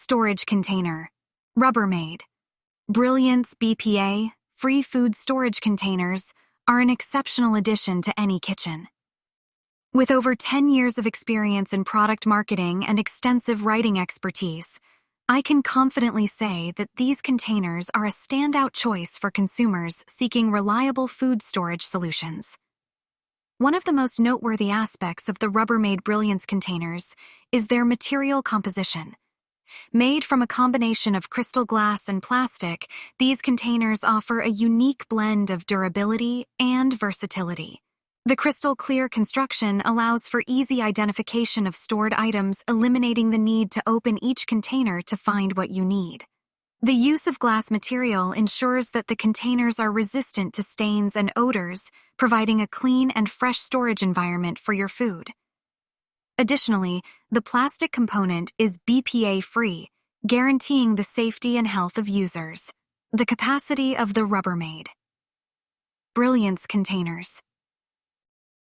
Storage Container. Rubbermaid Brilliance BPA free food storage containers are an exceptional addition to any kitchen. With over 10 years of experience in product marketing and extensive writing expertise, I can confidently say that these containers are a standout choice for consumers seeking reliable food storage solutions. One of the most noteworthy aspects of the Rubbermaid Brilliance containers is their material composition. Made from a combination of crystal glass and plastic, these containers offer a unique blend of durability and versatility. The crystal clear construction allows for easy identification of stored items, eliminating the need to open each container to find what you need. The use of glass material ensures that the containers are resistant to stains and odors, providing a clean and fresh storage environment for your food. Additionally, the plastic component is BPA-free, guaranteeing the safety and health of users. The capacity of the Rubbermaid Brilliance containers.